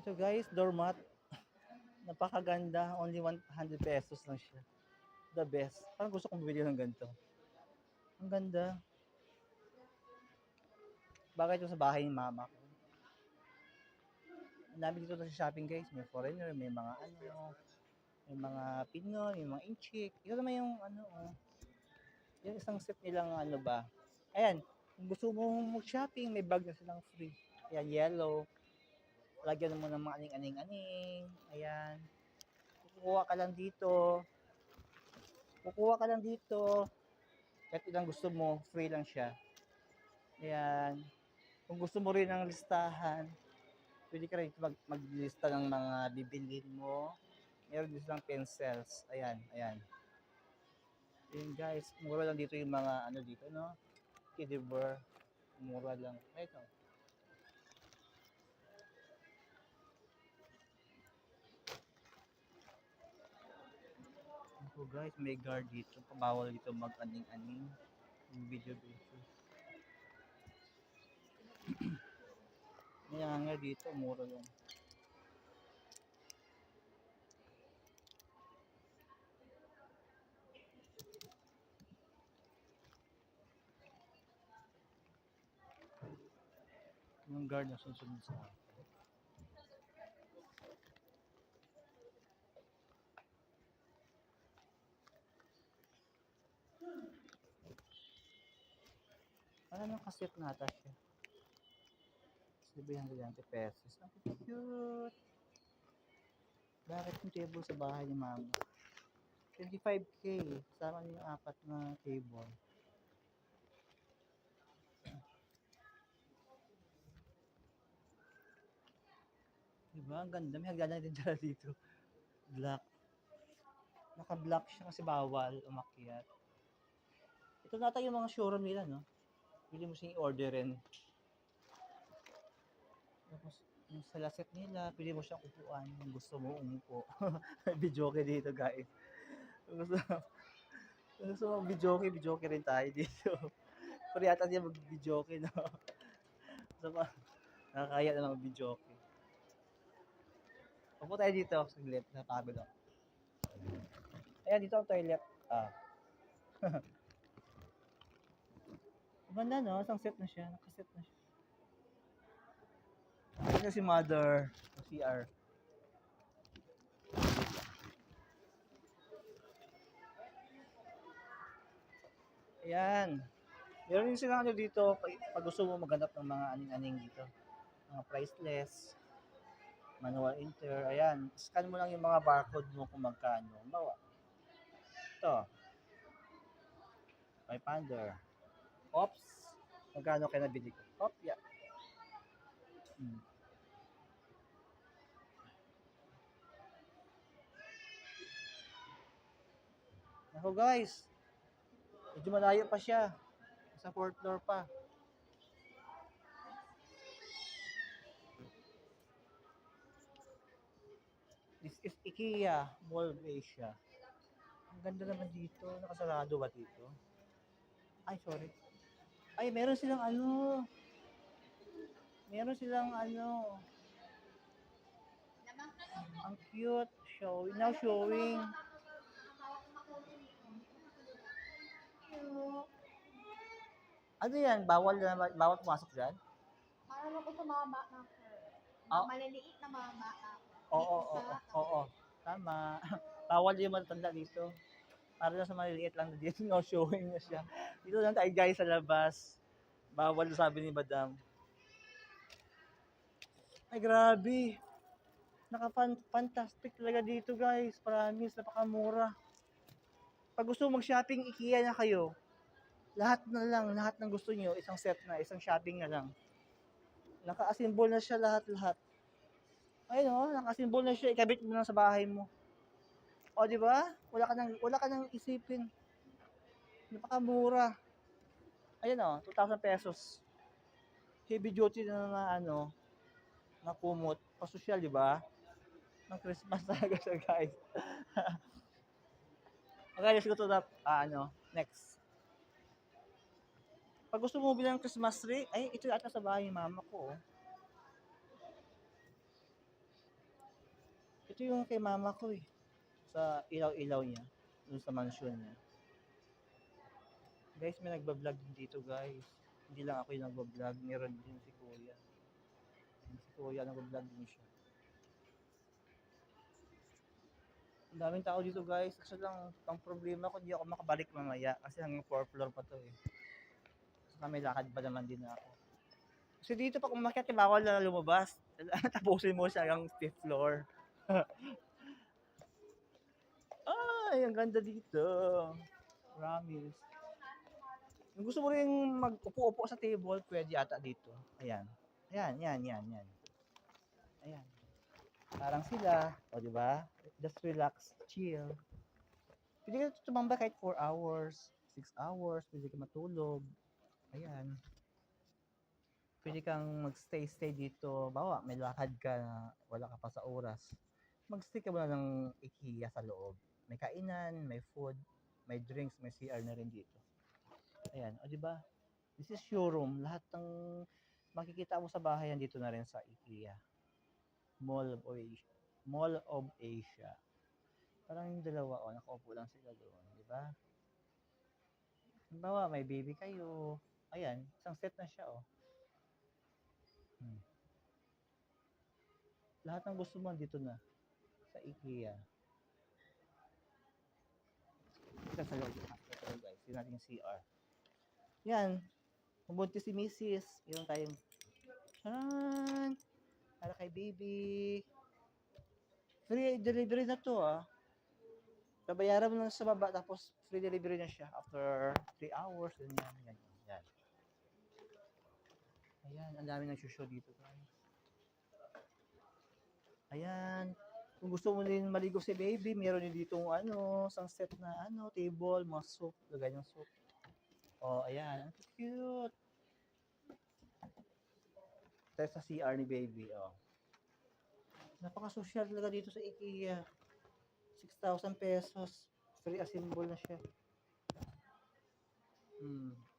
Ito guys, doormat. Napakaganda. Only 100 pesos lang siya. The best. Parang gusto kong bumili ng ganito. Ang ganda. Bagay ito sa bahay ni mama ko. Ang dami dito sa shopping guys. May foreigner, may mga may mga Pinoy, may mga Inchik. Ito naman yung yung isang set nilang ba. Ayan, kung gusto mo mag-shopping, may bag na silang free. Ayan, yellow. Lagyan mo ng mga aning-aning-aning. Ayan. Kukuha ka lang dito. Kukuha ka lang dito. Kahit ilang gusto mo, free lang siya. Ayan. Kung gusto mo rin ng listahan, pwede ka rin maglista ng mga bibilhin mo. Meron din silang pencils. Ayan, ayan. Ayan guys, mura lang dito yung mga dito, no? Kiddie Bear. Mura lang. Ito. Ako guys, may guard dito. Bawal dito mag-aning-aning. Video. Kaya nga dito, mura lang. Yung guard na susunod sa akin. Ano nang kasit nata siya? 790 pesos. Ang cute. Bakit yung table sa bahay ni mama? 25K. Sama niyo yung apat na table. Diba? Ang ganda. May hagdanan din dala dito. Black. Naka-black siya kasi bawal umakyat. Ito nata yung mga showroom nila, no? Pili mo siyang i-orderin. Tapos, yung sa laset nila, pili mo siyang upuan kung gusto mo umupo. Videoke dito, guys. Kung gusto mo videoke rin tayo dito. Pero yata niya mag-videoke, no? So, nakakaya na mag-videoke. Upo tayo dito, saglit. Napagod ako. Ayan, dito ang toilet. Maganda, no? Isang set na siya. Nakaset na siya. Ito si mother. CR. Ayan. Meron din silang dito, pag gusto mo maghanap ng mga aning-aning dito. Mga priceless, manual enter, ayan. Scan mo lang yung mga barcode mo kung magkano. Bawa. Ito. 500. Oops. Magkano kaya nabili ko? Oop, yeah. Ako guys. Medyo malayo pa siya. Sa 4th floor pa. This is IKEA Mall of Asia. Ang ganda naman dito. Nakasarado ba dito? Ay, sorry. Ay, meron silang Meron silang Ang cute. Showing. Now showing. Ano yan? Bawal pumasok dyan? Marami ko sa mga bata maliliit na mga bata. Oo. Tama. Bawal yung matanda dito. Para lang sa maliliit lang na dito. No showing na siya. Dito lang tayo guys sa labas. Bawal sabi ni madam. Ay grabe. Fantastic talaga dito guys. Promise, napakamura. Pag gusto mag-shopping, IKEA na kayo. Lahat ng gusto niyo, isang set na, isang shopping na lang. Naka-assemble na siya lahat. Ayun naka-assemble na siya, ikabit mo na sa bahay mo. O, di ba? Wala ka nang isipin. Napakamura. Ayun 2,000 pesos. Heavy duty na na kumot. Pasosyal, di ba? Ng Christmas talaga siya, guys. Okay, let's go to the, next. Pag gusto mo bilang Christmas tree, ay, ito ata sa bahay ng mama ko, oh. Ito yung kay mama ko eh. Sa ilaw-ilaw niya. Dun sa mansion niya. Guys, may nagbablog din dito guys. Hindi lang ako yung nagbablog. Meron din si kuya. Si kuya nagbablog din siya. Ang daming tao dito guys. Kaso lang, ang problema ko, hindi ako makabalik mamaya. Kasi hanggang 4th floor pa to eh. Saka may lakad pa naman din ako. Kasi dito pag umakyat, bawal na lumabas. Tapusin mo siya hanggang 5th floor. Ay, ang ganda dito. Promise. Kung gusto mo rin mag-upo-upo sa table, pwede ata dito. Ayan. Ayan, yan, yan, yan. Ayan. Parang sila. O, di ba? Just relax, chill. Pwede ka tumamba kahit 4 hours, 6 hours, pwede ka matulog. Ayan. Pwede kang magstay dito. Bawa, may lakad ka na wala ka pa sa oras. Magstay ka muna ng IKEA sa loob. May kainan, may food, may drinks, may CR na rin dito. Ayan, o di ba? This is showroom. Lahat ng makikita mo sa bahay dito na rin sa IKEA. Mall of Asia. Mall of Asia. Parang yung dalawa, nakaupo lang sila doon, di ba? Halimbawa, may baby kayo. Ayan, isang set na siya, Lahat ng gusto mo dito na sa IKEA. Ito sa loob. Ito guys, yun natin yung CR. Yan, pumunti si Mrs. Meron tayong Charan! Para kay baby. Free delivery na to Babayaran mo lang sa baba tapos free delivery na siya after 3 hours. Yan. Ayan, ang dami nag-show dito guys. Ayan. Kung gusto mo din maligo si baby, meron din ditong isang set na table, mga soap, lagay ng soap. Ayan. Ang cute. Tayo sa CR ni baby, Napaka-social talaga dito sa IKEA. 6,000 pesos. Free assemble na siya.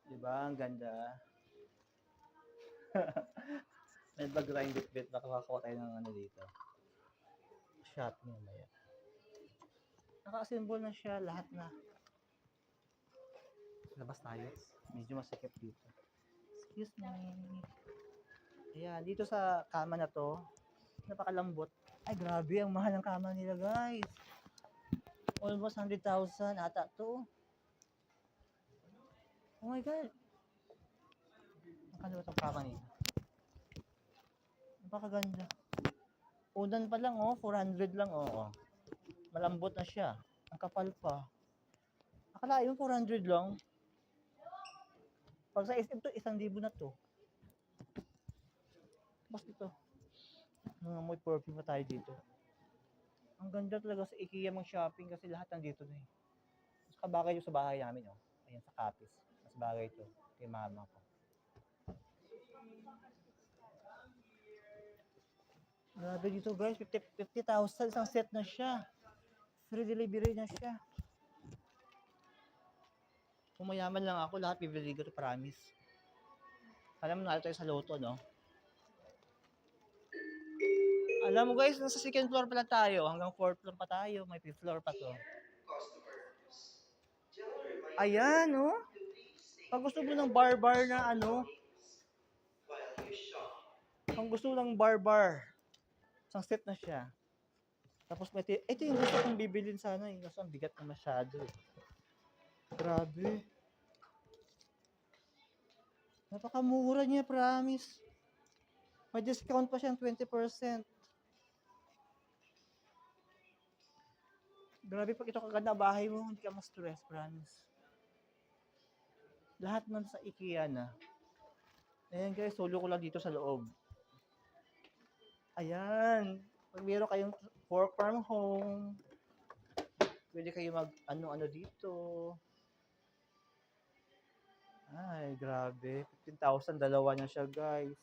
Diba? Ang ganda. May bag-grind bit. Baka makakuha tayo ng dito. Shot mamaya. Naka-assemble na siya. Lahat na. Labas tayo. Medyo masikip dito. Excuse me. Ayan. Dito sa kama na to, napakalambot. Ay, grabe. Ang mahal ng kama nila, guys. Almost 100,000 ata to. Oh my God. Ang itong kama nila. Napakaganda. Unan pa lang, 400 lang, Malambot na siya. Ang kapal pa. Akala yung 400 lang. Pag sa SM to, 1,000 na to. Tapos ito. May perfume na tayo dito. Ang ganda talaga sa IKEA mag-shopping kasi lahat nandito na eh. Mas kabagay yung sa bahay namin, Ayan, sa Capiz. Mas bagay ito. Kay mama ko. Grabe dito guys, 50,000 isang set na siya. Free delivery na siya. Kung mayaman lang ako, lahat bibili ko to, promise. Alam mo, tayo sa loto, no? Alam mo guys, nasa second floor pa lang tayo. Hanggang 4th floor pa tayo. May 5th floor pa to. Ayan, Pag gusto mo ng bar na Pag gusto mo ng bar, isang set na siya. Tapos ito yung gusto kong bibilin sana eh. Kasi ang bigat na masyado eh. Grabe. Napakamura niya, promise. May discount pa siyang 20%. Grabe, pag ito kaganda bahay mo, hindi ka ma-stress, promise. Lahat nun sa IKEA na. Ayan guys, solo ko lang dito sa loob. Ayan. Pag meron kayong work from home, pwede kayo mag dito. Ay, grabe. 15,000, dalawa niya siya guys.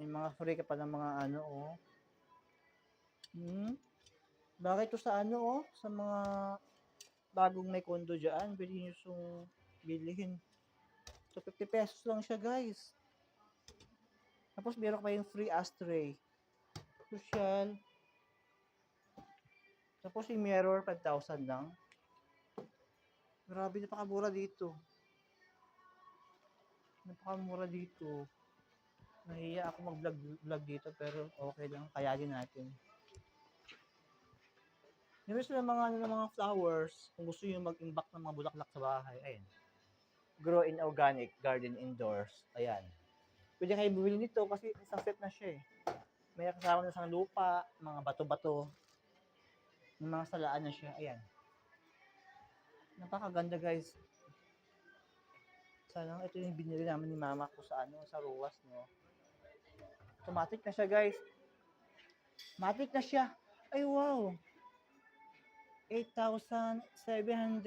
May mga free ka pa ng mga Bakit to sa sa mga bagong may kondo dyan, pwede nyo sung bilhin. So, 50 pesos lang siya, guys. Tapos, meron pa yung free ashtray. Social. Tapos yung mirror, 5,000 lang. Grabe, napakamura dito. Napakamura dito. Nahiya ako mag-vlog dito pero okay lang, kayanin natin. Meron sila mga ano ng mga flowers. Kung gusto niyo mag-imbak ng mga bulaklak sa bahay, ayan. Grow in organic garden indoors. Ayan. Pwede kayo bumili nito kasi isang set na siya eh. May kasama na sa lupa, mga bato-bato, may mga salaan na siya. Ayan. Napakaganda guys. Sana ito yung binili namin ni mama ko sa ano, sa Ruwas, no. Automatic na siya guys. Matic na siya. Ay wow. 8,750.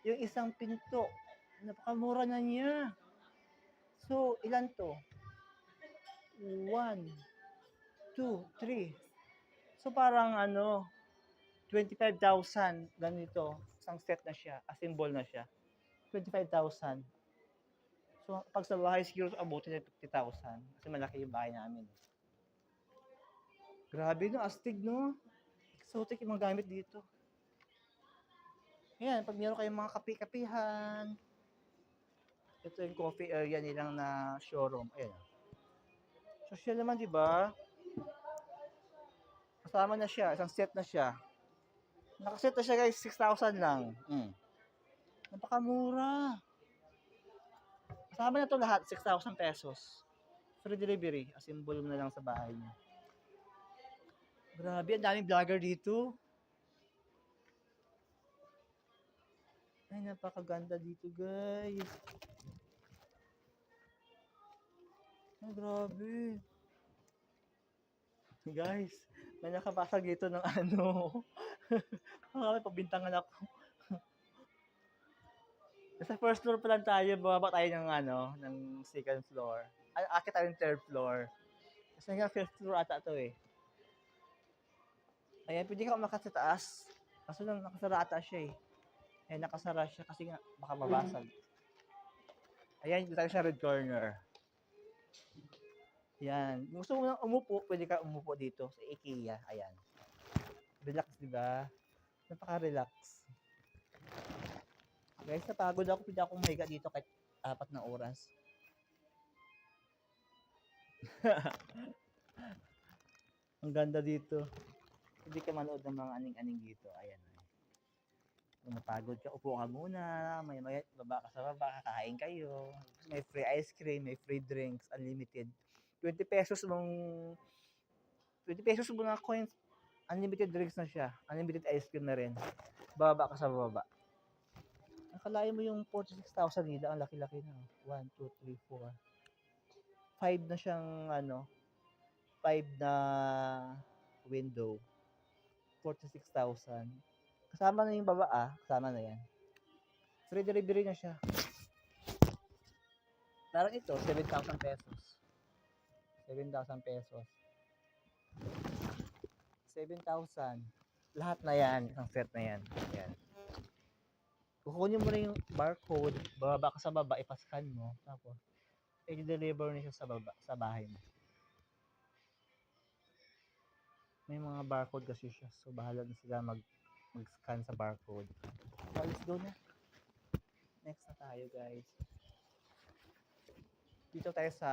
Yung isang pinto. Napakamura na niya. So, ilan to? 1, 2, 3. So, parang ano, 25,000. Ganito. Isang set na siya. A symbol na siya. 25,000. So, pag sa bahay, siguro abutin na 50,000. Kasi malaki yung bahay namin. Grabe no, astig no. Exotic yung mga gamit dito. Ayan, pag meron kayong mga kape-kapihan. Ito yung coffee area nilang na showroom. Ayan. Social naman, di ba? Kasama na siya. Isang set na siya. Nakaset na siya guys, 6,000 lang. Napakamura. Kasama na to lahat, 6,000 pesos. Free delivery. As symbol mo na lang sa bahay niyo. Grabe, ang daming vlogger dito. Ay, napakaganda dito, guys. Ay, grabe. Guys, may nakapasag dito ng ano. Marami pabintangan ako. Nasa first floor pa lang tayo, bababa tayo ng ano, ng second floor. Ay, akit tayo ng third floor. Kasi nga first floor ata to eh. Ayan, pwede ka umakyat sa taas. Kaso lang nakasara ata siya eh. Eh, nakasara siya kasi nga baka mabasag. Ayan, dito tayo sa red corner. Ayan. Kung gusto mo nang umupo, pwede ka umupo dito sa IKEA. Ayan. Relax, di ba? Napaka-relax. Guys, napagod ako. Pwede akong mahiga dito kahit 4 na oras. Ang ganda dito. Hindi ka manood ng mga aning-aning dito. Ayan. Kung napagod ka, upo ka muna. May baba ka sa baba, kakain kayo. May free ice cream, may free drinks, unlimited. 20 pesos mo na coins, unlimited drinks na siya. Unlimited ice cream na rin. Baba ka sa baba. Nakalain mo yung 46,000 nila. Ang laki-laki na. 1, 2, 3, 4. 5 na siyang ano. 5 na window. 46,000. Kasama na yung baba kasama na yan. Free delivery na siya. Parang ito, 7,000 pesos. 7,000 pesos. 7,000. Lahat na yan, isang set na yan. Yan. Kukunin mo na yung barcode, bababa ka sa baba, ipascan mo, tapos i-deliver niya siya sa baba, sa bahay mo. May mga barcode kasi siya, so bahala na sila mag-scan sa barcode. So, let's go na. Next na tayo, guys. Dito tayo sa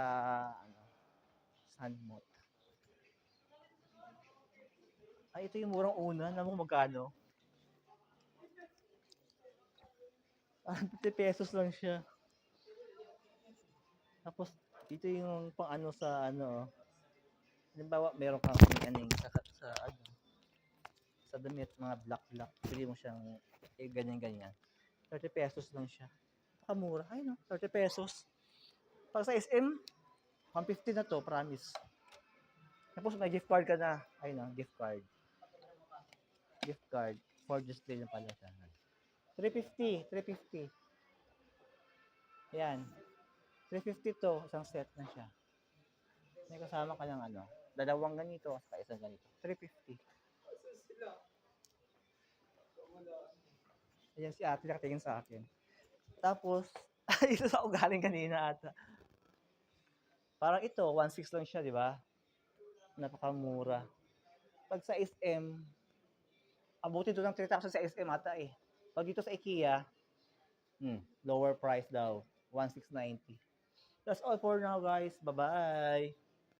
Sandmot. Ay, ito yung murang una. Alam mo magkano? 50 pesos lang siya. Tapos, dito yung pang ano sa ano. Halimbawa, meron kang aning sa damit, mga black. Pili mo siyang ganyan-ganyan. 30 pesos lang siya. Napakamura. Ay no, 30 pesos. Pag sa SM, 150 na to, promise. Tapos may gift card ka na. Ay no, gift card. Gift card. For display na pala siya. 350. Ayan. 350 to, isang set na siya. May kasama ka ng ano, dalawang ganito, sa isang ganito. 350. Ayan si ate nakatingin sa akin. Tapos, ito sa galing kanina ata. Parang ito, 1.6 lang siya, di ba? Napakamura. Pag sa SM, Abutin doon ng 3,000 sa SM ata eh. Pag dito sa IKEA, lower price daw. 1,690. That's all for now, guys. Bye-bye.